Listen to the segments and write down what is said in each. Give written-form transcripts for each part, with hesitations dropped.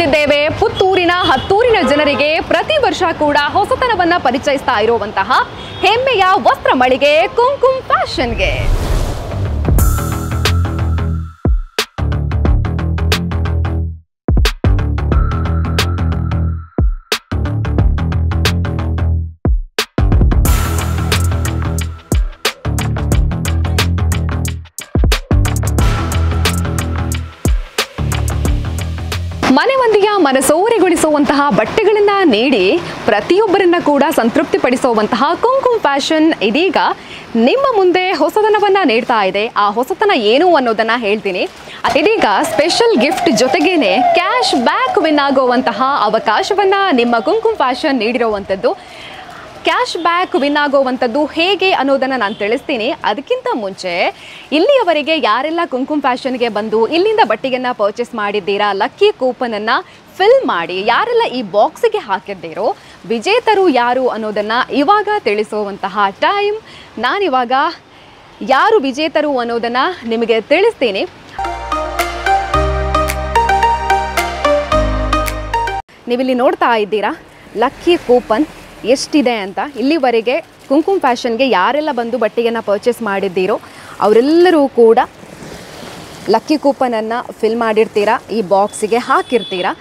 ನಾವಿಲ್ಲಿದ್ದೇವೆ ಪುತ್ತೂರಿನ ಹತ್ತೂರಿನ ಜನರಿಗೆ ಪ್ರತಿ ವರ್ಷ ಕೂಡ ಹೊಸತನವನ್ನ ಪರಿಚಯಿಸ್ತಾ ಇರುವಂತಹ ಹೆಮ್ಮೆಯ ವಸ್ತ್ರ ಮಳಿಗೆ ಕುಂಕುಮ್ ಫ್ಯಾಷನ್ಗೆ. ಮನೆ ಮಂದಿಯ ಮನಸೋರೆಗೊಳಿಸುವಂತಹ ಬಟ್ಟೆಗಳನ್ನ ನೀಡಿ ಪ್ರತಿಯೊಬ್ಬರನ್ನ ಕೂಡ ಸಂತೃಪ್ತಿಪಡಿಸುವಂತಹ ಕುಂಕುಮ್ ಫ್ಯಾಷನ್ ಇದೀಗ ನಿಮ್ಮ ಮುಂದೆ ಹೊಸತನವನ್ನ ನೀಡ್ತಾ ಇದೆ. ಆ ಹೊಸತನ ಏನು ಅನ್ನೋದನ್ನ ಹೇಳ್ತೀನಿ. ಇದೀಗ ಸ್ಪೆಷಲ್ ಗಿಫ್ಟ್ ಜೊತೆಗೇನೆ ಕ್ಯಾಶ್ ಬ್ಯಾಕ್ ವಿನ್ ಆಗುವಂತಹ ಅವಕಾಶವನ್ನ ನಿಮ್ಮ ಕುಂಕುಮ್ ಫ್ಯಾಷನ್ ನೀಡಿರುವಂಥದ್ದು. ಕ್ಯಾಶ್ ಬ್ಯಾಕ್ ವಿನ್ ಆಗುವಂಥದ್ದು ಹೇಗೆ ಅನ್ನೋದನ್ನು ನಾನು ತಿಳಿಸ್ತೀನಿ. ಅದಕ್ಕಿಂತ ಮುಂಚೆ ಇಲ್ಲಿಯವರೆಗೆ ಯಾರೆಲ್ಲ ಕುಂಕುಮ್ ಫ್ಯಾಷನ್ಗೆ ಬಂದು ಇಲ್ಲಿಂದ ಬಟ್ಟೆಯನ್ನು ಪರ್ಚೇಸ್ ಮಾಡಿದ್ದೀರಾ, ಲಕ್ಕಿ ಕೂಪನನ್ನು ಫಿಲ್ ಮಾಡಿ ಯಾರೆಲ್ಲ ಈ ಬಾಕ್ಸಿಗೆ ಹಾಕಿದ್ದೀರೋ ವಿಜೇತರು ಯಾರು ಅನ್ನೋದನ್ನು ಇವಾಗ ತಿಳಿಸುವಂತಹ ಟೈಮ್. ನಾನಿವಾಗ ಯಾರು ವಿಜೇತರು ಅನ್ನೋದನ್ನು ನಿಮಗೆ ತಿಳಿಸ್ತೀನಿ. ನೀವಿಲ್ಲಿ ನೋಡ್ತಾ ಇದ್ದೀರಾ ಲಕ್ಕಿ ಕೂಪನ್ ಎಷ್ಟಿದೆ ಅಂತ. ಇಲ್ಲಿವರೆಗೆ ಕುಂಕುಮ್ ಫ್ಯಾಷನ್ಗೆ ಯಾರೆಲ್ಲ ಬಂದು ಬಟ್ಟೆಯನ್ನು ಪರ್ಚೇಸ್ ಮಾಡಿದ್ದೀರೋ ಅವರೆಲ್ಲರೂ ಕೂಡ ಲಕ್ಕಿ ಕೂಪನನ್ನು ಫಿಲ್ ಮಾಡಿರ್ತೀರಾ, ಈ ಬಾಕ್ಸಿಗೆ ಹಾಕಿರ್ತೀರಾ.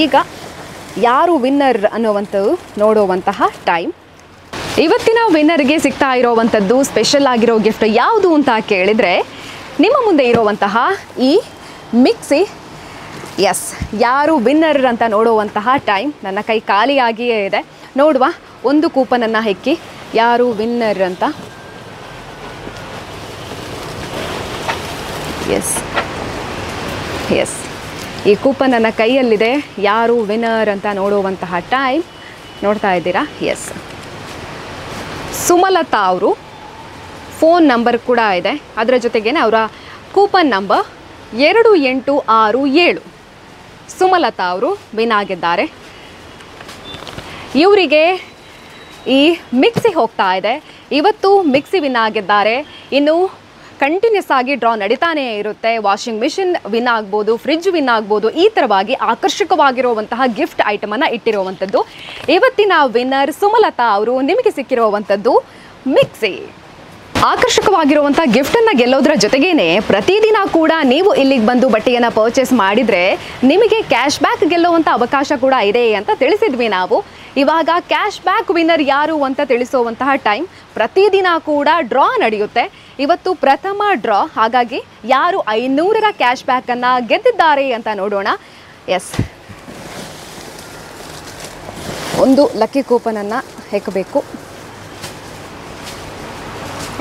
ಈಗ ಯಾರು ವಿನ್ನರ್ ಅನ್ನುವಂಥದ್ದು ನೋಡುವಂತಹ ಟೈಮ್. ಇವತ್ತಿನ ವಿನ್ನರ್ಗೆ ಸಿಗ್ತಾ ಇರೋವಂಥದ್ದು ಸ್ಪೆಷಲ್ ಆಗಿರೋ ಗಿಫ್ಟ್ ಯಾವುದು ಅಂತ ಕೇಳಿದರೆ ನಿಮ್ಮ ಮುಂದೆ ಇರೋವಂತಹ ಈ ಮಿಕ್ಸಿ. ಎಸ್, ಯಾರು ವಿನ್ನರ್ ಅಂತ ನೋಡುವಂತಹ ಟೈಮ್. ನನ್ನ ಕೈ ಖಾಲಿಯಾಗಿಯೇ ಇದೆ. ನೋಡುವ, ಒಂದು ಕೂಪನನ್ನು ಹೆಕ್ಕಿ ಯಾರು ವಿನ್ನರ್ ಅಂತ. ಎಸ್ ಎಸ್, ಈ ಕೂಪನ್ ನನ್ನ ಕೈಯಲ್ಲಿದೆ. ಯಾರು ವಿನ್ನರ್ ಅಂತ ನೋಡುವಂತಹ ಟೈಮ್. ನೋಡ್ತಾ ಇದ್ದೀರಾ? ಎಸ್, ಸುಮಲತಾ ಅವರು ಫೋನ್ ನಂಬರ್ ಕೂಡ ಇದೆ. ಅದರ ಜೊತೆಗೇನೆ ಅವರ ಕೂಪನ್ ನಂಬರ್ 2867. ಸುಮಲತಾ ಅವರು ವಿನ್ ಆಗಿದ್ದಾರೆ. ಇವರಿಗೆ ಈ ಮಿಕ್ಸಿ ಹೋಗ್ತಾ ಇದೆ. ಇವತ್ತು ಮಿಕ್ಸಿ ವಿನ್ ಆಗಿದ್ದಾರೆ. ಇನ್ನು ಕಂಟಿನ್ಯೂಸ್ ಆಗಿ ಡ್ರಾ ನಡೀತಾನೇ ಇರುತ್ತೆ. ವಾಷಿಂಗ್ ಮಿಷಿನ್ ವಿನ್ ಆಗ್ಬೋದು, ಫ್ರಿಡ್ಜ್ ವಿನ್ ಆಗ್ಬೋದು. ಈ ಥರವಾಗಿ ಆಕರ್ಷಕವಾಗಿರುವಂತಹ ಗಿಫ್ಟ್ ಐಟಮನ್ನು ಇಟ್ಟಿರುವಂಥದ್ದು. ಇವತ್ತಿನ ವಿನ್ನರ್ ಸುಮಲತಾ ಅವರು. ನಿಮಗೆ ಸಿಕ್ಕಿರುವಂಥದ್ದು ಮಿಕ್ಸಿ. ಆಕರ್ಷಕವಾಗಿರುವಂಥ ಗಿಫ್ಟನ್ನು ಗೆಲ್ಲೋದ್ರ ಜೊತೆಗೇನೆ ಪ್ರತಿದಿನ ಕೂಡ ನೀವು ಇಲ್ಲಿಗೆ ಬಂದು ಬಟ್ಟೆಯನ್ನು ಪರ್ಚೇಸ್ ಮಾಡಿದರೆ ನಿಮಗೆ ಕ್ಯಾಶ್ ಬ್ಯಾಕ್ ಗೆಲ್ಲುವಂಥ ಅವಕಾಶ ಕೂಡ ಇದೆ ಅಂತ ತಿಳಿಸಿದ್ವಿ ನಾವು. ಇವಾಗ ಕ್ಯಾಶ್ ಬ್ಯಾಕ್ ವಿನ್ನರ್ ಯಾರು ಅಂತ ತಿಳಿಸುವಂತಹ ಟೈಮ್. ಪ್ರತಿದಿನ ಕೂಡ ಡ್ರಾ ನಡೆಯುತ್ತೆ. ಇವತ್ತು ಪ್ರಥಮ ಡ್ರಾ, ಹಾಗಾಗಿ ಯಾರು 500ರ ಕ್ಯಾಶ್ ಬ್ಯಾಕನ್ನು ಗೆದ್ದಿದ್ದಾರೆ ಅಂತ ನೋಡೋಣ. ಎಸ್, ಒಂದು ಲಕ್ಕಿ ಕೂಪನನ್ನು ಹೆಕ್ಕಬೇಕು.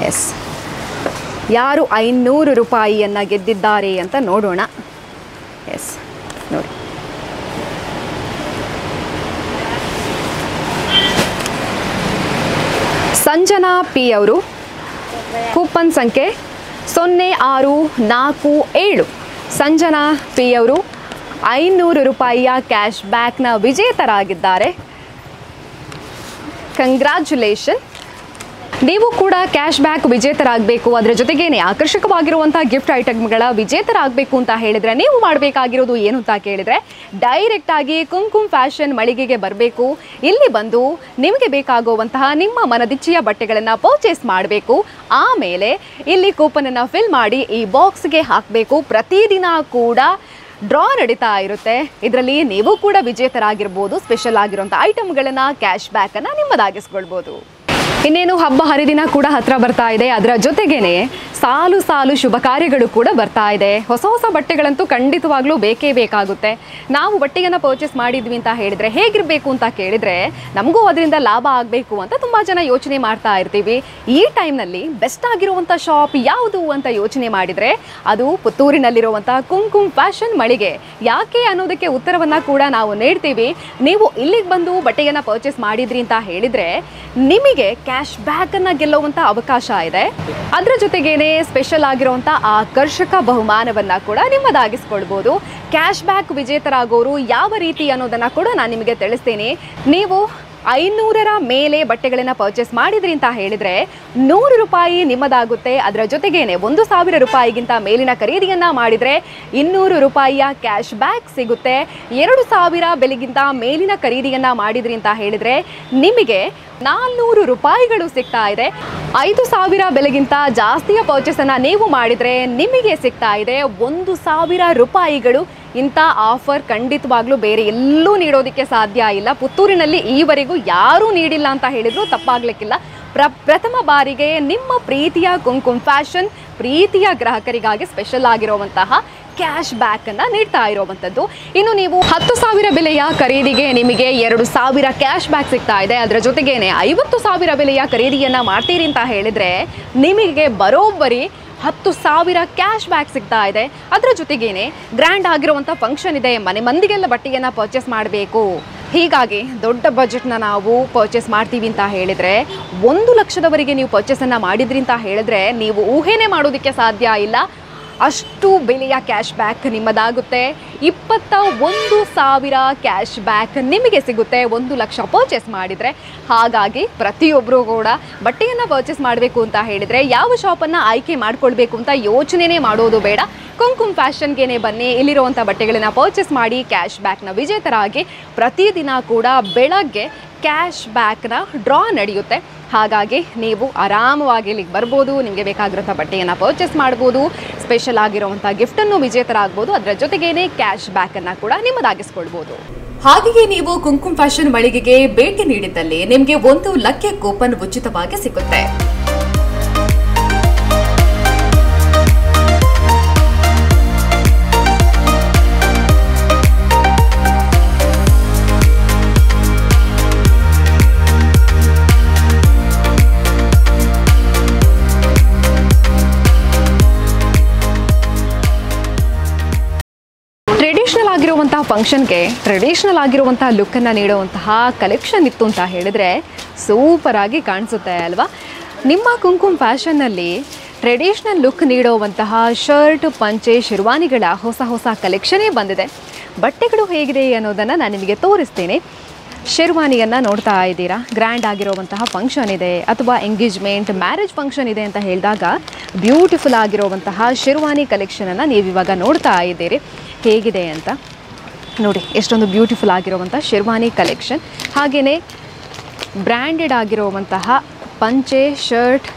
ಎಸ್, ಯಾರು 500 ರೂಪಾಯಿಯನ್ನು ಗೆದ್ದಿದ್ದಾರೆ ಅಂತ ನೋಡೋಣ. ಎಸ್, ನೋಡಿ, ಸಂಜನಾ ಪಿ ಅವರು. ಕೂಪನ್ ಸಂಖ್ಯೆ 0647. ಸಂಜನಾ ಪಿ ಅವರು 500 ರೂಪಾಯಿಯ ಕ್ಯಾಶ್ ಬ್ಯಾಕ್ನ ವಿಜೇತರಾಗಿದ್ದಾರೆ. ಕಂಗ್ರ್ಯಾಚುಲೇಷನ್. ನೀವು ಕೂಡ ಕ್ಯಾಶ್ ಬ್ಯಾಕ್ ವಿಜೇತರಾಗಬೇಕು, ಅದರ ಜೊತೆಗೇನೆ ಆಕರ್ಷಕವಾಗಿರುವಂಥ ಗಿಫ್ಟ್ ಐಟಮ್ಗಳ ವಿಜೇತರಾಗಬೇಕು ಅಂತ ಹೇಳಿದರೆ ನೀವು ಮಾಡಬೇಕಾಗಿರೋದು ಏನು ಅಂತ ಕೇಳಿದರೆ ಡೈರೆಕ್ಟಾಗಿ ಕುಂಕುಮ್ ಫ್ಯಾಷನ್ ಮಳಿಗೆಗೆ ಬರಬೇಕು. ಇಲ್ಲಿ ಬಂದು ನಿಮಗೆ ಬೇಕಾಗುವಂತಹ ನಿಮ್ಮ ಮನದಿಚ್ಛೆಯ ಬಟ್ಟೆಗಳನ್ನು ಪರ್ಚೇಸ್ ಮಾಡಬೇಕು. ಆಮೇಲೆ ಇಲ್ಲಿ ಕೂಪನನ್ನು ಫಿಲ್ ಮಾಡಿ ಈ ಬಾಕ್ಸ್ಗೆ ಹಾಕಬೇಕು. ಪ್ರತಿದಿನ ಕೂಡ ಡ್ರಾ ನಡೀತಾ ಇರುತ್ತೆ. ಇದರಲ್ಲಿ ನೀವು ಕೂಡ ವಿಜೇತರಾಗಿರ್ಬೋದು. ಸ್ಪೆಷಲ್ ಆಗಿರುವಂಥ ಐಟಮ್ಗಳನ್ನು, ಕ್ಯಾಶ್ ಬ್ಯಾಕನ್ನು ನಿಮ್ಮದಾಗಿಸ್ಕೊಳ್ಬೋದು. ಇನ್ನೇನು ಹಬ್ಬ ಹರಿದಿನ ಕೂಡ ಹತ್ರ ಬರ್ತಾ ಇದೆ. ಅದರ ಜೊತೆಗೇನೆ ಸಾಲು ಸಾಲು ಶುಭ ಕಾರ್ಯಗಳು ಕೂಡ ಬರ್ತಾ ಇದೆ. ಹೊಸ ಹೊಸ ಬಟ್ಟೆಗಳಂತೂ ಖಂಡಿತವಾಗ್ಲೂ ಬೇಕೇ ಬೇಕಾಗುತ್ತೆ. ನಾವು ಬಟ್ಟೆಯನ್ನು ಪರ್ಚೇಸ್ ಮಾಡಿದ್ವಿ ಅಂತ ಹೇಳಿದರೆ ಹೇಗಿರಬೇಕು ಅಂತ ಕೇಳಿದರೆ ನಮಗೂ ಅದರಿಂದ ಲಾಭ ಆಗಬೇಕು ಅಂತ ತುಂಬ ಜನ ಯೋಚನೆ ಮಾಡ್ತಾ ಇರ್ತೀವಿ. ಈ ಟೈಮ್ನಲ್ಲಿ ಬೆಸ್ಟ್ ಆಗಿರುವಂಥ ಶಾಪ್ ಯಾವುದು ಅಂತ ಯೋಚನೆ ಮಾಡಿದರೆ ಅದು ಪುತ್ತೂರಿನಲ್ಲಿರುವಂಥ ಕುಂಕುಮ್ ಫ್ಯಾಷನ್ ಮಳಿಗೆ. ಯಾಕೆ ಅನ್ನೋದಕ್ಕೆ ಉತ್ತರವನ್ನು ಕೂಡ ನಾವು ನೀಡ್ತೀವಿ. ನೀವು ಇಲ್ಲಿಗೆ ಬಂದು ಬಟ್ಟೆಯನ್ನು ಪರ್ಚೇಸ್ ಮಾಡಿದ್ರಿ ಅಂತ ಹೇಳಿದರೆ ನಿಮಗೆ ಕ್ಯಾಶ್ ಬ್ಯಾಕನ್ನು ಗೆಲ್ಲುವಂಥ ಅವಕಾಶ ಇದೆ. ಅದರ ಜೊತೆಗೇನೆ ಸ್ಪೆಷಲ್ ಆಗಿರುವಂಥ ಆಕರ್ಷಕ ಬಹುಮಾನವನ್ನು ಕೂಡ ನಿಮ್ಮದಾಗಿಸ್ಕೊಳ್ಬೋದು. ಕ್ಯಾಶ್ ಬ್ಯಾಕ್ ವಿಜೇತರಾಗೋರು ಯಾವ ರೀತಿ ಅನ್ನೋದನ್ನು ಕೂಡ ನಾನು ನಿಮಗೆ ತಿಳಿಸ್ತೀನಿ. ನೀವು 500ರ ಮೇಲೆ ಬಟ್ಟೆಗಳನ್ನು ಪರ್ಚೇಸ್ ಮಾಡಿದ್ರಿ ಅಂತ ಹೇಳಿದರೆ 100 ರೂಪಾಯಿ ನಿಮ್ಮದಾಗುತ್ತೆ. ಅದರ ಜೊತೆಗೇನೆ 1,000 ರೂಪಾಯಿಗಿಂತ ಮೇಲಿನ ಖರೀದಿಯನ್ನು ಮಾಡಿದರೆ 200 ರೂಪಾಯಿಯ ಕ್ಯಾಶ್ ಬ್ಯಾಕ್ ಸಿಗುತ್ತೆ. 2,000 ಬೆಲೆಗಿಂತ ಮೇಲಿನ ಖರೀದಿಯನ್ನು ಮಾಡಿದ್ರಿ ಅಂತ ಹೇಳಿದರೆ ನಿಮಗೆ 400 ರೂಪಾಯಿಗಳು ಸಿಗ್ತಾ ಇದೆ. 5,000 ಬೆಲೆಗಿಂತ ಜಾಸ್ತಿಯ ಪರ್ಚೇಸನ್ನು ನೀವು ಮಾಡಿದರೆ ನಿಮಗೆ ಸಿಗ್ತಾ ಇದೆ 1,000 ರೂಪಾಯಿಗಳು. ಇಂಥ ಆಫರ್ ಖಂಡಿತವಾಗ್ಲೂ ಬೇರೆ ಎಲ್ಲೂ ನೀಡೋದಕ್ಕೆ ಸಾಧ್ಯ ಇಲ್ಲ. ಪುತ್ತೂರಿನಲ್ಲಿ ಈವರೆಗೂ ಯಾರೂ ನೀಡಿಲ್ಲ ಅಂತ ಹೇಳಿದ್ರು ತಪ್ಪಾಗ್ಲಿಕ್ಕಿಲ್ಲ. ಪ್ರಥಮ ಬಾರಿಗೆ ನಿಮ್ಮ ಪ್ರೀತಿಯ ಕುಂಕುಮ್ ಫ್ಯಾಷನ್ ಪ್ರೀತಿಯ ಗ್ರಾಹಕರಿಗಾಗಿ ಸ್ಪೆಷಲ್ ಆಗಿರುವಂತಹ ಕ್ಯಾಶ್ ಬ್ಯಾಕ್ ಅನ್ನು ನೀಡ್ತಾ ಇರುವಂಥದ್ದು. ಇನ್ನು ನೀವು 10,000 ಬೆಲೆಯ ಖರೀದಿಗೆ ನಿಮಗೆ 2,000 ಕ್ಯಾಶ್ ಬ್ಯಾಕ್ ಸಿಗ್ತಾ ಇದೆ. ಅದರ ಜೊತೆಗೇನೆ 50,000 ಬೆಲೆಯ ಖರೀದಿಯನ್ನು ಮಾಡ್ತೀರಿ ಅಂತ ಹೇಳಿದರೆ ನಿಮಗೆ ಬರೋಬ್ಬರಿ 10,000 ಕ್ಯಾಶ್ ಬ್ಯಾಕ್ ಸಿಗ್ತಾ ಇದೆ. ಅದರ ಜೊತೆಗೇನೆ ಗ್ರ್ಯಾಂಡ್ ಆಗಿರುವಂಥ ಫಂಕ್ಷನ್ ಇದೆ, ಮನೆ ಮಂದಿಗೆಲ್ಲ ಬಟ್ಟೆಯನ್ನು ಪರ್ಚೇಸ್ ಮಾಡಬೇಕು, ಹೀಗಾಗಿ ದೊಡ್ಡ ಬಜೆಟ್ನ ನಾವು ಪರ್ಚೇಸ್ ಮಾಡ್ತೀವಿ ಅಂತ ಹೇಳಿದರೆ 1 ಲಕ್ಷದವರೆಗೆ ನೀವು ಪರ್ಚೇಸನ್ನು ಮಾಡಿದ್ರಿ ಅಂತ ಹೇಳಿದ್ರೆ ನೀವು ಊಹೆನೇ ಮಾಡೋದಕ್ಕೆ ಸಾಧ್ಯ ಇಲ್ಲ. ಅಷ್ಟು ಬೆಲೆಯ ಕ್ಯಾಶ್ ಬ್ಯಾಕ್ ನಿಮ್ಮದಾಗುತ್ತೆ. 21,000 ಕ್ಯಾಶ್ ಬ್ಯಾಕ್ ನಿಮಗೆ ಸಿಗುತ್ತೆ 1 ಲಕ್ಷ ಪರ್ಚೇಸ್ ಮಾಡಿದರೆ. ಹಾಗಾಗಿ ಪ್ರತಿಯೊಬ್ಬರು ಕೂಡ ಬಟ್ಟೆಯನ್ನು ಪರ್ಚೇಸ್ ಮಾಡಬೇಕು ಅಂತ ಹೇಳಿದರೆ ಯಾವ ಶಾಪನ್ನು ಆಯ್ಕೆ ಮಾಡಿಕೊಳ್ಬೇಕು ಅಂತ ಯೋಚನೆನೇ ಮಾಡೋದು ಬೇಡ. ಕುಂಕುಮ್ ಫ್ಯಾಷನ್ಗೆ ಬನ್ನಿ, ಇಲ್ಲಿರುವಂಥ ಬಟ್ಟೆಗಳನ್ನು ಪರ್ಚೇಸ್ ಮಾಡಿ ಕ್ಯಾಶ್ ಬ್ಯಾಕ್ನ ವಿಜೇತರಾಗಿ. ಪ್ರತಿದಿನ ಕೂಡ ಬೆಳಗ್ಗೆ ಕ್ಯಾಶ್ ಬ್ಯಾಕ್ನ ಡ್ರಾ ನಡೆಯುತ್ತೆ. ಹಾಗಾಗಿ ನೀವು ಆರಾಮವಾಗಿ ಇಲ್ಲಿಗೆ ಬರ್ಬೋದು, ನಿಮಗೆ ಬೇಕಾಗಿರೋಂಥ ಬಟ್ಟೆಯನ್ನು ಪರ್ಚೇಸ್ ಮಾಡ್ಬೋದು, ಸ್ಪೆಷಲ್ ಆಗಿರುವಂಥ ಗಿಫ್ಟನ್ನು ವಿಜೇತರಾಗ್ಬೋದು. ಅದರ ಜೊತೆಗೇನೆ ಕ್ಯಾಶ್ ಬ್ಯಾಕನ್ನು ಕೂಡ ನಿಮ್ಮದಾಗಿಸ್ಕೊಳ್ಬೋದು. ಹಾಗೆಯೇ ನೀವು ಕುಂಕುಮ್ ಫ್ಯಾಷನ್ ಮಳಿಗೆಗೆ ಭೇಟಿ ನೀಡಿದಲ್ಲಿ ನಿಮಗೆ 1 ಲಕ್ಕ ಕೂಪನ್ ಉಚಿತವಾಗಿ ಸಿಗುತ್ತೆ. ಟ್ರೆಡಿಷನಲ್ ಆಗಿರುವಂತಹ ಫಂಕ್ಷನ್ಗೆ ಟ್ರೆಡಿಷನಲ್ ಆಗಿರುವಂತಹ ಲುಕ್ಕನ್ನು ನೀಡುವಂತಹ ಕಲೆಕ್ಷನ್ ಇತ್ತು ಅಂತ ಹೇಳಿದರೆ ಸೂಪರ್ ಆಗಿ ಕಾಣಿಸುತ್ತೆ ಅಲ್ವಾ? ನಿಮ್ಮ ಕುಂಕುಮ್ ಫ್ಯಾಷನ್ನಲ್ಲಿ ಟ್ರೆಡಿಷನಲ್ ಲುಕ್ ನೀಡುವಂತಹ ಶರ್ಟ್, ಪಂಚೆ, ಶೆರ್ವಾನಿಗಳ ಹೊಸ ಕಲೆಕ್ಷನೇ ಬಂದಿದೆ. ಬಟ್ಟೆಗಳು ಹೇಗಿದೆ ಅನ್ನೋದನ್ನು ನಾನು ನಿಮಗೆ ತೋರಿಸ್ತೀನಿ. ಶೆರ್ವಾನಿಯನ್ನು ನೋಡ್ತಾ ಇದ್ದೀರಾ, ಗ್ರ್ಯಾಂಡ್ ಆಗಿರುವಂತಹ ಫಂಕ್ಷನ್ ಇದೆ ಅಥವಾ ಎಂಗೇಜ್ಮೆಂಟ್, ಮ್ಯಾರೇಜ್ ಫಂಕ್ಷನ್ ಇದೆ ಅಂತ ಹೇಳಿದಾಗ ಬ್ಯೂಟಿಫುಲ್ ಆಗಿರುವಂತಹ ಶೆರ್ವಾನಿ ಕಲೆಕ್ಷನನ್ನು ನೀವು ಇವಾಗ ನೋಡ್ತಾ ಇದ್ದೀರಿ. ಹೇಗಿದೆ ಅಂತ ನೋಡಿ, ಎಷ್ಟೊಂದು ಬ್ಯೂಟಿಫುಲ್ ಆಗಿರುವಂಥ ಶೆರ್ವಾನಿ ಕಲೆಕ್ಷನ್. ಹಾಗೆಯೇ ಬ್ರ್ಯಾಂಡೆಡ್ ಆಗಿರುವಂತಹ ಪಂಚೆ, ಶರ್ಟ್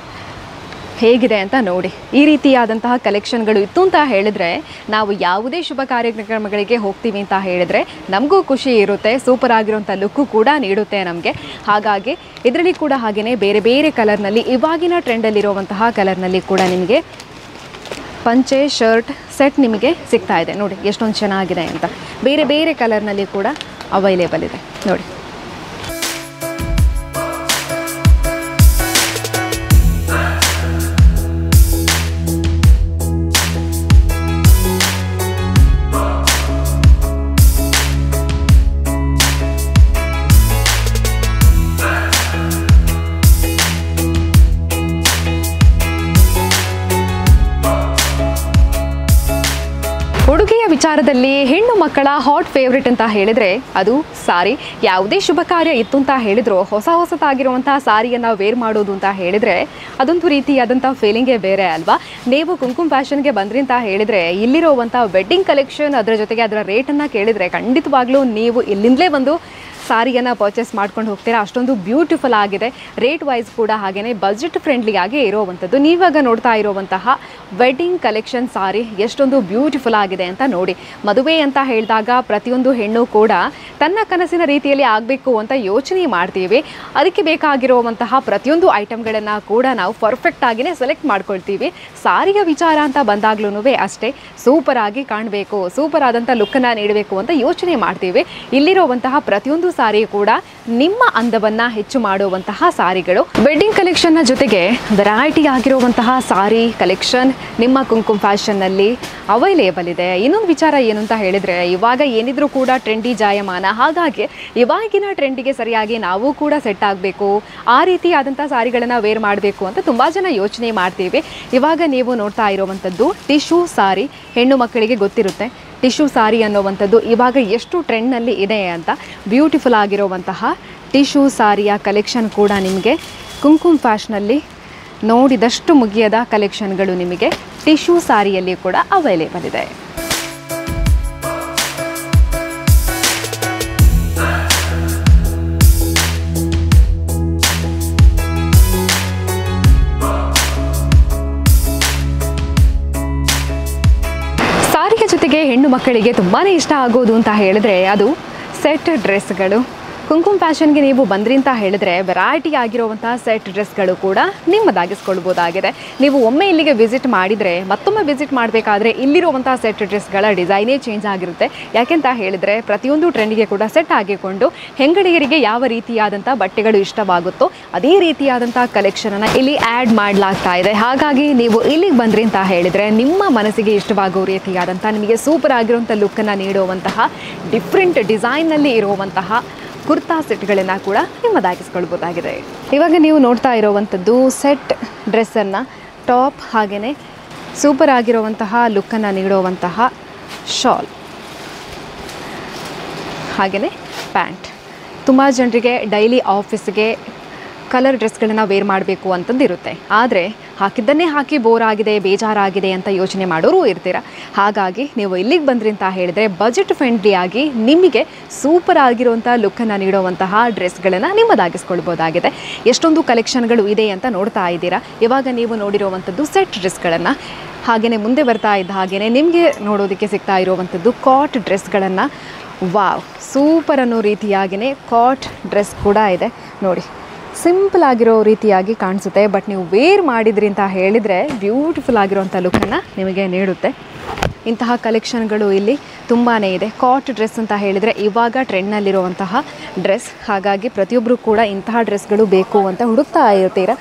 ಹೇಗಿದೆ ಅಂತ ನೋಡಿ. ಈ ರೀತಿಯಾದಂತಹ ಕಲೆಕ್ಷನ್ಗಳು ಇತ್ತು ಅಂತ ಹೇಳಿದರೆ ನಾವು ಯಾವುದೇ ಶುಭ ಕಾರ್ಯಕ್ರಮಗಳಿಗೆ ಹೋಗ್ತೀವಿ ಅಂತ ಹೇಳಿದರೆ ನಮಗೂ ಖುಷಿ ಇರುತ್ತೆ. ಸೂಪರ್ ಆಗಿರುವಂಥ ಲುಕ್ಕು ಕೂಡ ನೀಡುತ್ತೆ ನಮಗೆ. ಹಾಗಾಗಿ ಇದರಲ್ಲಿ ಕೂಡ ಹಾಗೆಯೇ ಬೇರೆ ಬೇರೆ ಕಲರ್ನಲ್ಲಿ, ಇವಾಗಿನ ಟ್ರೆಂಡಲ್ಲಿರುವಂತಹ ಕಲರ್ನಲ್ಲಿ ಕೂಡ ನಿಮಗೆ ಪಂಚೆ, ಶರ್ಟ್ ಸೆಟ್ ನಿಮಗೆ ಸಿಗ್ತಾ ಇದೆ. ನೋಡಿ ಎಷ್ಟೊಂದು ಚೆನ್ನಾಗಿದೆ ಅಂತ. ಬೇರೆ ಬೇರೆ ಕಲರ್ನಲ್ಲಿ ಕೂಡ ಅವೈಲೇಬಲ್ ಇದೆ ನೋಡಿ. ಉಡುಗೆಯ ವಿಚಾರದಲ್ಲಿ ಹೆಣ್ಣು ಮಕ್ಕಳ ಹಾಟ್ ಫೇವ್ರೇಟ್ ಅಂತ ಹೇಳಿದರೆ ಅದು ಸಾರಿ. ಯಾವುದೇ ಶುಭ ಕಾರ್ಯ ಇತ್ತು ಅಂತ ಹೇಳಿದ್ರು ಹೊಸತಾಗಿರುವಂತಹ ಸಾರಿಯನ್ನು ವೇರ್ ಮಾಡೋದು ಅಂತ ಹೇಳಿದರೆ ಅದೊಂದು ರೀತಿಯಾದಂಥ ಫೀಲಿಂಗೇ ಬೇರೆ ಅಲ್ವಾ? ನೀವು ಕುಂಕುಮ್ ಫ್ಯಾಷನ್ಗೆ ಬಂದ್ರಿ ಅಂತ ಹೇಳಿದರೆ ಇಲ್ಲಿರುವಂಥ ವೆಡ್ಡಿಂಗ್ ಕಲೆಕ್ಷನ್, ಅದರ ಜೊತೆಗೆ ಅದರ ರೇಟನ್ನು ಕೇಳಿದರೆ ಖಂಡಿತವಾಗ್ಲೂ ನೀವು ಇಲ್ಲಿಂದಲೇ ಬಂದು ಸಾರಿಯನ್ನು ಪರ್ಚೇಸ್ ಮಾಡ್ಕೊಂಡು ಹೋಗ್ತೀರಾ. ಅಷ್ಟೊಂದು ಬ್ಯೂಟಿಫುಲ್ ಆಗಿದೆ. ರೇಟ್ ವೈಸ್ ಕೂಡ ಹಾಗೆಯೇ ಬಜೆಟ್ ಫ್ರೆಂಡ್ಲಿಯಾಗಿ ಇರುವಂಥದ್ದು. ನೀವಾಗ ನೋಡ್ತಾ ಇರುವಂತಹ ವೆಡ್ಡಿಂಗ್ ಕಲೆಕ್ಷನ್ ಸಾರಿ ಎಷ್ಟೊಂದು ಬ್ಯೂಟಿಫುಲ್ ಆಗಿದೆ ಅಂತ ನೋಡಿ. ಮದುವೆ ಅಂತ ಹೇಳಿದಾಗ ಪ್ರತಿಯೊಂದು ಹೆಣ್ಣು ಕೂಡ ತನ್ನ ಕನಸಿನ ರೀತಿಯಲ್ಲಿ ಆಗಬೇಕು ಅಂತ ಯೋಚನೆ ಮಾಡ್ತೀವಿ. ಅದಕ್ಕೆ ಬೇಕಾಗಿರುವಂತಹ ಪ್ರತಿಯೊಂದು ಐಟಮ್ಗಳನ್ನು ಕೂಡ ನಾವು ಪರ್ಫೆಕ್ಟ್ ಆಗಿಯೇ ಸೆಲೆಕ್ಟ್ ಮಾಡ್ಕೊಳ್ತೀವಿ. ಸಾರಿಯ ವಿಚಾರ ಅಂತ ಬಂದಾಗ್ಲೂ ಅಷ್ಟೇ, ಸೂಪರ್ ಆಗಿ ಕಾಣಬೇಕು, ಸೂಪರ್ ಆದಂಥ ಲುಕ್ಕನ್ನು ನೀಡಬೇಕು ಅಂತ ಯೋಚನೆ ಮಾಡ್ತೀವಿ. ಇಲ್ಲಿರುವಂತಹ ಪ್ರತಿಯೊಂದು ಸಾರಿ ಕೂಡ ನಿಮ್ಮ ಅಂದವನ್ನ ಹೆಚ್ಚು ಮಾಡುವಂತಹ ಸಾರಿಗಳು. ವೆಡ್ಡಿಂಗ್ ಕಲೆಕ್ಷನ್ನ ಜೊತೆಗೆ ವೆರೈಟಿ ಆಗಿರುವಂತಹ ಸಾರಿ ಕಲೆಕ್ಷನ್ ನಿಮ್ಮ ಕುಂಕುಮ್ ಫ್ಯಾಷನ್ನಲ್ಲಿ ಅವೈಲೇಬಲ್ ಇದೆ. ಇನ್ನೊಂದು ವಿಚಾರ ಏನು ಅಂತ ಹೇಳಿದರೆ, ಇವಾಗ ಏನಿದ್ರೂ ಕೂಡ ಟ್ರೆಂಡಿ ಜಾಯಮಾನ, ಹಾಗಾಗಿ ಇವಾಗಿನ ಟ್ರೆಂಡಿಗೆ ಸರಿಯಾಗಿ ನಾವು ಕೂಡ ಸೆಟ್ ಆಗಬೇಕು, ಆ ರೀತಿಯಾದಂಥ ಸಾರಿಗಳನ್ನು ವೇರ್ ಮಾಡಬೇಕು ಅಂತ ತುಂಬ ಜನ ಯೋಚನೆ ಮಾಡ್ತೀವಿ. ಇವಾಗ ನೀವು ನೋಡ್ತಾ ಇರುವಂಥದ್ದು ಟಿಶ್ಯೂ ಸಾರಿ. ಹೆಣ್ಣು ಮಕ್ಕಳಿಗೆ ಗೊತ್ತಿರುತ್ತೆ ಟಿಶ್ಯೂ ಸಾರಿ ಅನ್ನುವಂಥದ್ದು ಇವಾಗ ಎಷ್ಟು ಟ್ರೆಂಡ್ನಲ್ಲಿ ಇದೆ ಅಂತ. ಬ್ಯೂಟಿಫುಲ್ ಆಗಿರುವಂತಹ ಟಿಶ್ಯೂ ಸಾರಿಯ ಕಲೆಕ್ಷನ್ ಕೂಡ ನಿಮಗೆ ಕುಂಕುಮ್ ಫ್ಯಾಷನಲ್ಲಿ ನೋಡಿದಷ್ಟು ಮುಗಿಯದ ಕಲೆಕ್ಷನ್ಗಳು ನಿಮಗೆ ಟಿಶ್ಯೂ ಸಾರಿಯಲ್ಲಿ ಕೂಡ ಅವೈಲೇಬಲ್ ಇದೆ. ಸಾರಿಗೆ ಜೊತೆಗೆ ಹೆಣ್ಣು ಮಕ್ಕಳಿಗೆ ತುಂಬಾ ಇಷ್ಟ ಆಗೋದು ಅಂತ ಹೇಳಿದ್ರೆ ಅದು ಸೆಟ್ ಡ್ರೆಸ್ಗಳು. ಕುಂಕುಮ್ ಫ್ಯಾಷನ್ಗೆ ನೀವು ಬಂದ್ರಿ ಅಂತ ಹೇಳಿದ್ರೆ ವೆರೈಟಿ ಆಗಿರುವಂತಹ ಸೆಟ್ ಡ್ರೆಸ್ಗಳು ಕೂಡ ನಿಮ್ಮದಾಗಿಸ್ಕೊಳ್ಬೋದಾಗಿದೆ. ನೀವು ಒಮ್ಮೆ ಇಲ್ಲಿಗೆ ವಿಸಿಟ್ ಮಾಡಿದರೆ ಮತ್ತೊಮ್ಮೆ ವಿಸಿಟ್ ಮಾಡಬೇಕಾದ್ರೆ ಇಲ್ಲಿರುವಂತಹ ಸೆಟ್ ಡ್ರೆಸ್ಗಳ ಡಿಸೈನೇ ಚೇಂಜ್ ಆಗಿರುತ್ತೆ. ಯಾಕೆಂತ ಹೇಳಿದರೆ ಪ್ರತಿಯೊಂದು ಟ್ರೆಂಡ್ಗೆ ಕೂಡ ಸೆಟ್ ಆಗಿಕೊಂಡು ಹೆಂಗಡಿಗರಿಗೆ ಯಾವ ರೀತಿಯಾದಂಥ ಬಟ್ಟೆಗಳು ಇಷ್ಟವಾಗುತ್ತೋ ಅದೇ ರೀತಿಯಾದಂಥ ಕಲೆಕ್ಷನನ್ನು ಇಲ್ಲಿ ಆ್ಯಡ್ ಮಾಡಲಾಗ್ತಾ ಇದೆ. ಹಾಗಾಗಿ ನೀವು ಇಲ್ಲಿಗೆ ಬಂದ್ರಿ ಅಂತ ಹೇಳಿದರೆ ನಿಮ್ಮ ಮನಸ್ಸಿಗೆ ಇಷ್ಟವಾಗೋ ರೀತಿಯಾದಂಥ ನಿಮಗೆ ಸೂಪರ್ ಆಗಿರುವಂಥ ಲುಕ್ಕನ್ನು ನೀಡುವಂತಹ ಡಿಫ್ರೆಂಟ್ ಡಿಸೈನ್ನಲ್ಲಿ ಇರುವಂತಹ ಕುರ್ತಾ ಸೆಟ್ಗಳನ್ನು ಕೂಡ ನಿಮ್ಮದಾಗಿಸ್ಕೊಳ್ಬೋದಾಗಿದೆ. ಇವಾಗ ನೀವು ನೋಡ್ತಾ ಇರೋವಂಥದ್ದು ಸೆಟ್ ಡ್ರೆಸ್ಸನ್ನು ಟಾಪ್ ಹಾಗೆಯೇ ಸೂಪರ್ ಆಗಿರುವಂತಹ ಲುಕ್ಕನ್ನು ನೀಡುವಂತಹ ಶಾಲ್ ಹಾಗೆಯೇ ಪ್ಯಾಂಟ್. ತುಂಬ ಜನರಿಗೆ ಡೈಲಿ ಆಫೀಸ್ಗೆ ಕಲರ್ ಡ್ರೆಸ್ಗಳನ್ನು ವೇರ್ ಮಾಡಬೇಕು ಅಂತಂದು ಇರುತ್ತೆ. ಆದರೆ ಹಾಕಿದ್ದನ್ನೇ ಹಾಕಿ ಬೋರ್ ಆಗಿದೆ, ಬೇಜಾರಾಗಿದೆ ಅಂತ ಯೋಚನೆ ಮಾಡೋರು ಇರ್ತೀರ. ಹಾಗಾಗಿ ನೀವು ಇಲ್ಲಿಗೆ ಬಂದ್ರಿ ಅಂತ ಹೇಳಿದರೆ ಬಜೆಟ್ ಫ್ರೆಂಡ್ಲಿಯಾಗಿ ನಿಮಗೆ ಸೂಪರ್ ಆಗಿರುವಂಥ ಲುಕ್ಕನ್ನು ನೀಡುವಂತಹ ಡ್ರೆಸ್ಗಳನ್ನು ನಿಮ್ಮದಾಗಿಸ್ಕೊಳ್ಬೋದಾಗಿದೆ. ಎಷ್ಟೊಂದು ಕಲೆಕ್ಷನ್ಗಳು ಇದೆ ಅಂತ ನೋಡ್ತಾ ಇದ್ದೀರಾ. ಇವಾಗ ನೀವು ನೋಡಿರುವಂಥದ್ದು ಸೆಟ್ ಡ್ರೆಸ್ಗಳನ್ನು. ಹಾಗೆಯೇ ಮುಂದೆ ಬರ್ತಾ ಇದ್ದ ಹಾಗೆಯೇ ನಿಮಗೆ ನೋಡೋದಕ್ಕೆ ಸಿಗ್ತಾ ಇರುವಂಥದ್ದು ಕಾಟ್ ಡ್ರೆಸ್ಗಳನ್ನು. ವಾವ್, ಸೂಪರ್ ಅನ್ನೋ ರೀತಿಯಾಗಿಯೇ ಕಾಟ್ ಡ್ರೆಸ್ ಕೂಡ ಇದೆ ನೋಡಿ. ಸಿಂಪಲ್ ಆಗಿರೋ ರೀತಿಯಾಗಿ ಕಾಣಿಸುತ್ತೆ, ಬಟ್ ನೀವು ವೇರ್ ಮಾಡಿದ್ರಿ ಅಂತ ಹೇಳಿದರೆ ಬ್ಯೂಟಿಫುಲ್ ಆಗಿರೋಂಥ ಲುಕ್ಕನ್ನು ನಿಮಗೆ ನೀಡುತ್ತೆ. ಇಂತಹ ಕಲೆಕ್ಷನ್ಗಳು ಇಲ್ಲಿ ತುಂಬಾ ಇದೆ. ಕಾಟ್ ಡ್ರೆಸ್ ಅಂತ ಹೇಳಿದರೆ ಇವಾಗ ಟ್ರೆಂಡ್ನಲ್ಲಿರುವಂತಹ ಡ್ರೆಸ್. ಹಾಗಾಗಿ ಪ್ರತಿಯೊಬ್ಬರು ಕೂಡ ಇಂತಹ ಡ್ರೆಸ್ಗಳು ಬೇಕು ಅಂತ ಹುಡುಕ್ತಾ ಇರ್ತೀರ.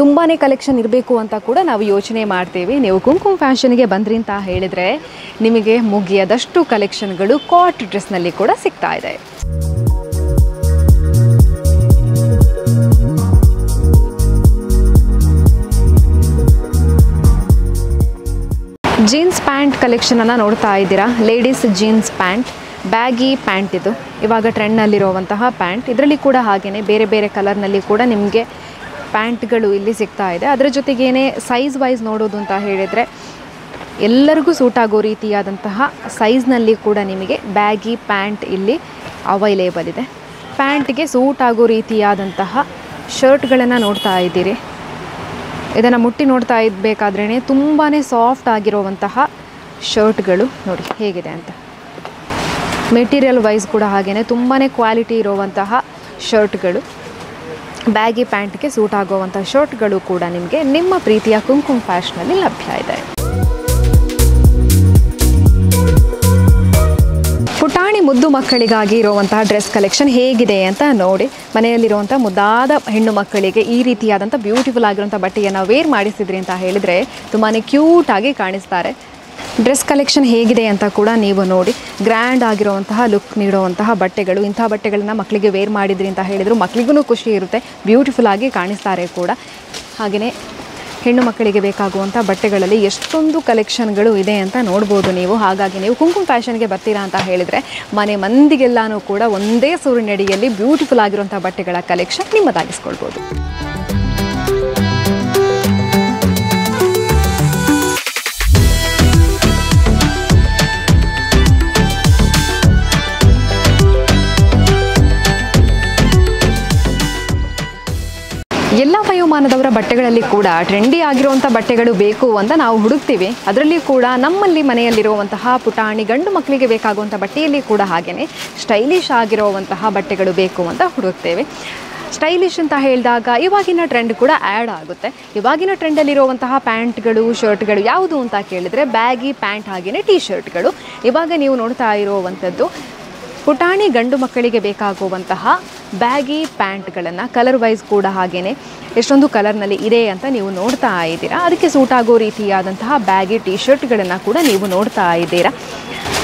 ತುಂಬಾ ಕಲೆಕ್ಷನ್ ಇರಬೇಕು ಅಂತ ಕೂಡ ನಾವು ಯೋಚನೆ ಮಾಡ್ತೀವಿ. ನೀವು ಕುಂಕುಮ್ ಫ್ಯಾಷನ್ಗೆ ಬಂದ್ರಿ ಅಂತ ಹೇಳಿದರೆ ನಿಮಗೆ ಮುಗಿಯದಷ್ಟು ಕಲೆಕ್ಷನ್ಗಳು ಕಾಟ್ ಡ್ರೆಸ್ನಲ್ಲಿ ಕೂಡ ಸಿಗ್ತಾ ಇದೆ. ಜೀನ್ಸ್ ಪ್ಯಾಂಟ್ ಕಲೆಕ್ಷನನ್ನು ನೋಡ್ತಾ ಇದ್ದೀರಾ. Ladies jeans pant, baggy pant ಇದು ಇವಾಗ ಟ್ರೆಂಡ್ನಲ್ಲಿರುವಂತಹ ಪ್ಯಾಂಟ್. ಇದರಲ್ಲಿ ಕೂಡ ಹಾಗೆಯೇ ಬೇರೆ ಬೇರೆ ಕಲರ್ನಲ್ಲಿ ಕೂಡ ನಿಮಗೆ ಪ್ಯಾಂಟ್ಗಳು ಇಲ್ಲಿ ಸಿಗ್ತಾ ಇದೆ. ಅದರ ಜೊತೆಗೇನೆ ಸೈಜ್ ವೈಸ್ ನೋಡೋದು ಅಂತ ಹೇಳಿದರೆ ಎಲ್ಲರಿಗೂ ಸೂಟ್ ಆಗೋ ರೀತಿಯಾದಂತಹ ಸೈಜ್ನಲ್ಲಿ ಕೂಡ ನಿಮಗೆ ಬ್ಯಾಗಿ ಪ್ಯಾಂಟ್ ಇಲ್ಲಿ ಅವೈಲೇಬಲ್ ಇದೆ. ಪ್ಯಾಂಟ್ಗೆ ಸೂಟ್ ಆಗೋ ರೀತಿಯಾದಂತಹ ಶರ್ಟ್ಗಳನ್ನು ನೋಡ್ತಾ ಇದ್ದೀರಿ. ಇದನ್ನು ಮುಟ್ಟಿ ನೋಡ್ತಾ ಇರಬೇಕಾದ್ರೇ ತುಂಬಾ ಸಾಫ್ಟ್ ಆಗಿರುವಂತಹ ಶರ್ಟ್ಗಳು ನೋಡಿ ಹೇಗಿದೆ ಅಂತ. ಮೆಟೀರಿಯಲ್ ವೈಸ್ ಕೂಡ ಹಾಗೆಯೇ ತುಂಬಾ ಕ್ವಾಲಿಟಿ ಇರುವಂತಹ ಶರ್ಟ್ಗಳು, ಬ್ಯಾಗಿ ಪ್ಯಾಂಟ್ಗೆ ಸೂಟ್ ಆಗುವಂಥ ಶರ್ಟ್ಗಳು ಕೂಡ ನಿಮಗೆ ನಿಮ್ಮ ಪ್ರೀತಿಯ ಕುಂಕುಮ್ ಫ್ಯಾಷನಲ್ಲಿ ಲಭ್ಯ ಇದೆ. ಪುಟಾಣಿ ಮುದ್ದು ಮಕ್ಕಳಿಗಾಗಿ ಇರುವಂತಹ ಡ್ರೆಸ್ ಕಲೆಕ್ಷನ್ ಹೇಗಿದೆ ಅಂತ ನೋಡಿ. ಮನೆಯಲ್ಲಿರುವಂಥ ಮುದ್ದಾದ ಹೆಣ್ಣು ಮಕ್ಕಳಿಗೆ ಈ ರೀತಿಯಾದಂಥ ಬ್ಯೂಟಿಫುಲ್ ಆಗಿರುವಂಥ ಬಟ್ಟೆಯನ್ನು ವೇರ್ ಮಾಡಿಸಿದ್ರಿ ಅಂತ ಹೇಳಿದರೆ ತುಂಬಾ ಕ್ಯೂಟಾಗಿ ಕಾಣಿಸ್ತಾರೆ. ಡ್ರೆಸ್ ಕಲೆಕ್ಷನ್ ಹೇಗಿದೆ ಅಂತ ಕೂಡ ನೀವು ನೋಡಿ. ಗ್ರ್ಯಾಂಡ್ ಆಗಿರುವಂತಹ ಲುಕ್ ನೀಡುವಂತಹ ಬಟ್ಟೆಗಳು. ಇಂಥ ಬಟ್ಟೆಗಳನ್ನ ಮಕ್ಕಳಿಗೆ ವೇರ್ ಮಾಡಿದ್ರಿ ಅಂತ ಹೇಳಿದ್ರು ಮಕ್ಕಳಿಗೂ ಖುಷಿ ಇರುತ್ತೆ, ಬ್ಯೂಟಿಫುಲ್ ಆಗಿ ಕಾಣಿಸ್ತಾರೆ ಕೂಡ. ಹಾಗೆಯೇ ಹೆಣ್ಣು ಮಕ್ಕಳಿಗೆ ಬೇಕಾಗುವಂಥ ಬಟ್ಟೆಗಳಲ್ಲಿ ಎಷ್ಟೊಂದು ಕಲೆಕ್ಷನ್ಗಳು ಇದೆ ಅಂತ ನೋಡ್ಬೋದು ನೀವು. ಹಾಗಾಗಿ ನೀವು ಕುಂಕುಮ್ ಫ್ಯಾಷನ್ಗೆ ಬರ್ತೀರಾ ಅಂತ ಹೇಳಿದರೆ ಮನೆ ಮಂದಿಗೆಲ್ಲನೂ ಕೂಡ ಒಂದೇ ಸೂರಿನಡಿಯಲ್ಲಿ ಬ್ಯೂಟಿಫುಲ್ ಆಗಿರುವಂಥ ಬಟ್ಟೆಗಳ ಕಲೆಕ್ಷನ್ ನಿಮ್ಮದಾಗಿಸ್ಕೊಳ್ಬೋದು. ಎಲ್ಲ ವಯೋಮಾನದವರ ಬಟ್ಟೆಗಳಲ್ಲಿ ಕೂಡ ಟ್ರೆಂಡಿ ಆಗಿರುವಂಥ ಬಟ್ಟೆಗಳು ಬೇಕು ಅಂತ ನಾವು ಹುಡುಕ್ತೀವಿ. ಅದರಲ್ಲಿ ಕೂಡ ನಮ್ಮಲ್ಲಿ ಮನೆಯಲ್ಲಿರುವಂತಹ ಪುಟಾಣಿ ಗಂಡು ಮಕ್ಕಳಿಗೆ ಬೇಕಾಗುವಂಥ ಬಟ್ಟೆಯಲ್ಲಿ ಕೂಡ ಹಾಗೆಯೇ ಸ್ಟೈಲಿಶ್ ಆಗಿರುವಂತಹ ಬಟ್ಟೆಗಳು ಬೇಕು ಅಂತ ಹುಡುಕ್ತೇವೆ. ಸ್ಟೈಲಿಶ್ ಅಂತ ಹೇಳಿದಾಗ ಇವಾಗಿನ ಟ್ರೆಂಡ್ ಕೂಡ ಆ್ಯಡ್ ಆಗುತ್ತೆ. ಇವಾಗಿನ ಟ್ರೆಂಡಲ್ಲಿರುವಂತಹ ಪ್ಯಾಂಟ್ಗಳು ಶರ್ಟ್ಗಳು ಯಾವುದು ಅಂತ ಕೇಳಿದರೆ ಬ್ಯಾಗಿ ಪ್ಯಾಂಟ್ ಹಾಗೆಯೇ ಟೀ ಶರ್ಟ್ಗಳು. ಇವಾಗ ನೀವು ನೋಡ್ತಾ ಇರುವಂಥದ್ದು ಪುಟಾಣಿ ಗಂಡು ಮಕ್ಕಳಿಗೆ ಬೇಕಾಗುವಂತಹ ಬ್ಯಾಗಿ ಪ್ಯಾಂಟ್ಗಳನ್ನು ಕಲರ್ ವೈಸ್ ಕೂಡ ಹಾಗೆಯೇ ಎಷ್ಟೊಂದು ಕಲರ್ನಲ್ಲಿ ಇದೆ ಅಂತ ನೀವು ನೋಡ್ತಾ ಇದ್ದೀರಾ. ಅದಕ್ಕೆ ಸೂಟ್ ಆಗೋ ರೀತಿಯಾದಂತಹ ಬ್ಯಾಗಿ ಟೀ ಶರ್ಟ್ಗಳನ್ನು ಕೂಡ ನೀವು ನೋಡ್ತಾ ಇದ್ದೀರಾ.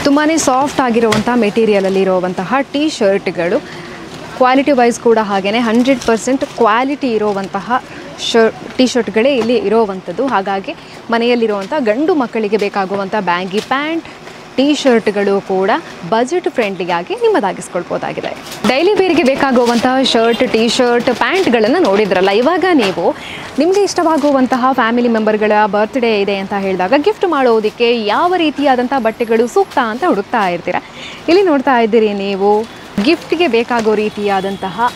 ತುಂಬಾ ಸಾಫ್ಟ್ ಆಗಿರುವಂಥ ಮೆಟೀರಿಯಲಲ್ಲಿರುವಂತಹ ಟೀ ಶರ್ಟ್ಗಳು, ಕ್ವಾಲಿಟಿ ವೈಸ್ ಕೂಡ ಹಾಗೆಯೇ 100% ಕ್ವಾಲಿಟಿ ಇರುವಂತಹ ಟೀ ಶರ್ಟ್ಗಳೇ ಇಲ್ಲಿ ಇರೋವಂಥದ್ದು. ಹಾಗಾಗಿ ಮನೆಯಲ್ಲಿರುವಂಥ ಗಂಡು ಮಕ್ಕಳಿಗೆ ಬೇಕಾಗುವಂಥ ಬ್ಯಾಗಿ ಪ್ಯಾಂಟ್ ಟೀ ಶರ್ಟ್ಗಳು ಕೂಡ ಬಜೆಟ್ ಫ್ರೆಂಡ್ಲಿಯಾಗಿ ನಿಮ್ಮದಾಗಿಸ್ಕೊಳ್ಬೋದಾಗಿದೆ. ಡೈಲಿ ವೇರ್ಗೆ ಬೇಕಾಗುವಂತಹ ಶರ್ಟ್, ಟೀ ಶರ್ಟ್, ಪ್ಯಾಂಟ್ಗಳನ್ನು ನೋಡಿದ್ರಲ್ಲ. ಇವಾಗ ನೀವು ನಿಮಗೆ ಇಷ್ಟವಾಗುವಂತಹ ಫ್ಯಾಮಿಲಿ ಮೆಂಬರ್ಗಳ ಬರ್ತ್ಡೇ ಇದೆ ಅಂತ ಹೇಳಿದಾಗ ಗಿಫ್ಟ್ ಮಾಡೋದಕ್ಕೆ ಯಾವ ರೀತಿಯಾದಂಥ ಬಟ್ಟೆಗಳು ಸೂಕ್ತ ಅಂತ ಹುಡುಕ್ತಾ ಇರ್ತೀರ. ಇಲ್ಲಿ ನೋಡ್ತಾ ಇದ್ದೀರಿ ನೀವು ಗಿಫ್ಟ್ಗೆ ಬೇಕಾಗೋ ರೀತಿಯಾದಂತಹ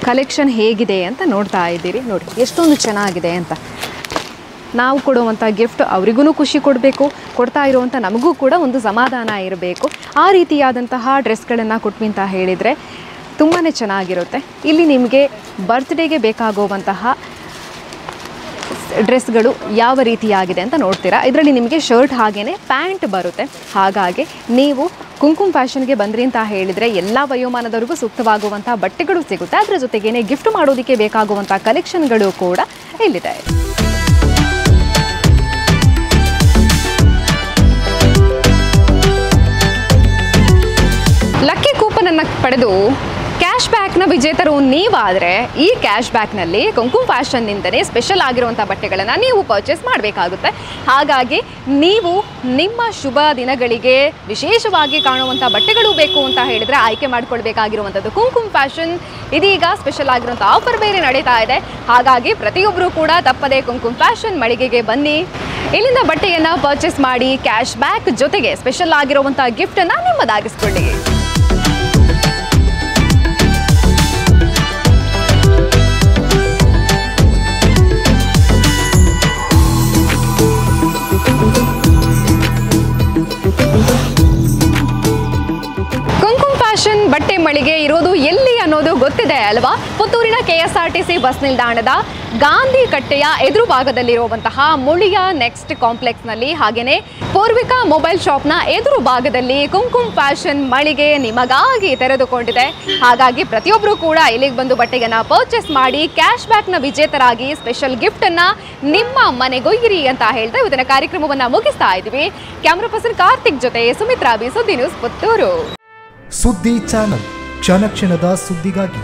ಕಲೆಕ್ಷನ್ ಹೇಗಿದೆ ಅಂತ ನೋಡ್ತಾ ಇದ್ದೀರಿ. ನೋಡಿ ಎಷ್ಟೊಂದು ಚೆನ್ನಾಗಿದೆ ಅಂತ. ನಾವು ಕೊಡುವಂಥ ಗಿಫ್ಟ್ ಅವರಿಗೂ ಖುಷಿ ಕೊಡಬೇಕು, ಕೊಡ್ತಾ ಇರುವಂಥ ನಮಗೂ ಕೂಡ ಒಂದು ಸಮಾಧಾನ ಇರಬೇಕು. ಆ ರೀತಿಯಾದಂತಹ ಡ್ರೆಸ್ಗಳನ್ನು ಕೊಟ್ವಿ ಅಂತ ಹೇಳಿದರೆ ತುಂಬಾ ಚೆನ್ನಾಗಿರುತ್ತೆ. ಇಲ್ಲಿ ನಿಮಗೆ ಬರ್ತ್ಡೇಗೆ ಬೇಕಾಗುವಂತಹ ಡ್ರೆಸ್ಗಳು ಯಾವ ರೀತಿಯಾಗಿದೆ ಅಂತ ನೋಡ್ತೀರಾ. ಇದರಲ್ಲಿ ನಿಮಗೆ ಶರ್ಟ್ ಹಾಗೆಯೇ ಪ್ಯಾಂಟ್ ಬರುತ್ತೆ. ಹಾಗಾಗಿ ನೀವು ಕುಂಕುಮ್ ಫ್ಯಾಷನ್ಗೆ ಬಂದ್ರಿ ಅಂತ ಹೇಳಿದರೆ ಎಲ್ಲ ವಯೋಮಾನದವರಿಗೂ ಸೂಕ್ತವಾಗುವಂಥ ಬಟ್ಟೆಗಳು ಸಿಗುತ್ತೆ. ಅದರ ಜೊತೆಗೇನೆ ಗಿಫ್ಟ್ ಮಾಡೋದಕ್ಕೆ ಬೇಕಾಗುವಂಥ ಕಲೆಕ್ಷನ್ಗಳು ಕೂಡ ಇಲ್ಲಿದೆ. ಲಕ್ಕಿ ಕೂಪನ್ ಅನ್ನು ಪಡೆದು ಕ್ಯಾಶ್ ಬ್ಯಾಕ್ನ ವಿಜೇತರು ನೀವಾದರೆ ಈ ಕ್ಯಾಶ್ ಬ್ಯಾಕ್ನಲ್ಲಿ ಕುಂಕುಮ್ ಫ್ಯಾಷನ್ನಿಂದಲೇ ಸ್ಪೆಷಲ್ ಆಗಿರುವಂಥ ಬಟ್ಟೆಗಳನ್ನು ನೀವು ಪರ್ಚೇಸ್ ಮಾಡಬೇಕಾಗುತ್ತೆ. ಹಾಗಾಗಿ ನೀವು ನಿಮ್ಮ ಶುಭ ದಿನಗಳಿಗೆ ವಿಶೇಷವಾಗಿ ಕಾಣುವಂಥ ಬಟ್ಟೆಗಳು ಬೇಕು ಅಂತ ಹೇಳಿದರೆ ಆಯ್ಕೆ ಮಾಡಿಕೊಳ್ಬೇಕಾಗಿರುವಂಥದ್ದು ಕುಂಕುಮ್ ಫ್ಯಾಷನ್. ಇದೀಗ ಸ್ಪೆಷಲ್ ಆಗಿರುವಂಥ ಆಫರ್ ಬೇರೆ ನಡೀತಾ ಇದೆ. ಹಾಗಾಗಿ ಪ್ರತಿಯೊಬ್ಬರು ಕೂಡ ತಪ್ಪದೇ ಕುಂಕುಮ್ ಫ್ಯಾಷನ್ ಮಳಿಗೆಗೆ ಬನ್ನಿ. ಇಲ್ಲಿಂದ ಬಟ್ಟೆಯನ್ನು ಪರ್ಚೇಸ್ ಮಾಡಿ ಕ್ಯಾಶ್ ಬ್ಯಾಕ್ ಜೊತೆಗೆ ಸ್ಪೆಷಲ್ ಆಗಿರುವಂಥ ಗಿಫ್ಟನ್ನು ನಿಮ್ಮದಾಗಿಸ್ಕೊಳ್ಳಿ. ಬಟ್ಟೆ ಮಳಿಗೆ ಇರೋದು ಎಲ್ಲಿ ಅನ್ನೋದು ಗೊತ್ತಿದೆ ಅಲ್ವಾ? ಪುತ್ತೂರಿನ KSRTC ಬಸ್ ನಿಲ್ದಾಣದ ಗಾಂಧಿ ಕಟ್ಟೆಯ ಎದುರು ಭಾಗದಲ್ಲಿರುವಂತಹ ಮುಳಿಯ ನೆಕ್ಸ್ಟ್ ಕಾಂಪ್ಲೆಕ್ಸ್ನಲ್ಲಿ, ಹಾಗೆಯೇ ಪೂರ್ವಿಕಾ ಮೊಬೈಲ್ ಶಾಪ್ನ ಎದುರು ಭಾಗದಲ್ಲಿ ಕುಂಕುಮ್ ಫ್ಯಾಷನ್ ಮಳಿಗೆ ನಿಮಗಾಗಿ ತೆರೆದುಕೊಂಡಿದೆ. ಹಾಗಾಗಿ ಪ್ರತಿಯೊಬ್ಬರು ಕೂಡ ಇಲ್ಲಿಗೆ ಬಂದು ಬಟ್ಟೆಯನ್ನು ಪರ್ಚೇಸ್ ಮಾಡಿ ಕ್ಯಾಶ್ ಬ್ಯಾಕ್ನ ವಿಜೇತರಾಗಿ ಸ್ಪೆಷಲ್ ಗಿಫ್ಟನ್ನು ನಿಮ್ಮ ಮನೆಗೊಯ್ಯಿರಿ ಅಂತ ಹೇಳ್ತಾ ಇವತ್ತಿನ ಕಾರ್ಯಕ್ರಮವನ್ನು ಮುಗಿಸ್ತಾ ಇದ್ದೀವಿ. ಕ್ಯಾಮ್ರಾ ಪರ್ಸನ್ ಕಾರ್ತಿಕ್ ಜೊತೆ ಸುಮಿತ್ರಾ ಬಿ, ಸುದ್ದಿ ನ್ಯೂಸ್ ಪುತ್ತೂರು. ಸುದ್ದಿ ಚಾನಲ್, ಕ್ಷಣ ಕ್ಷಣದ ಸುದ್ದಿಗಾಗಿ.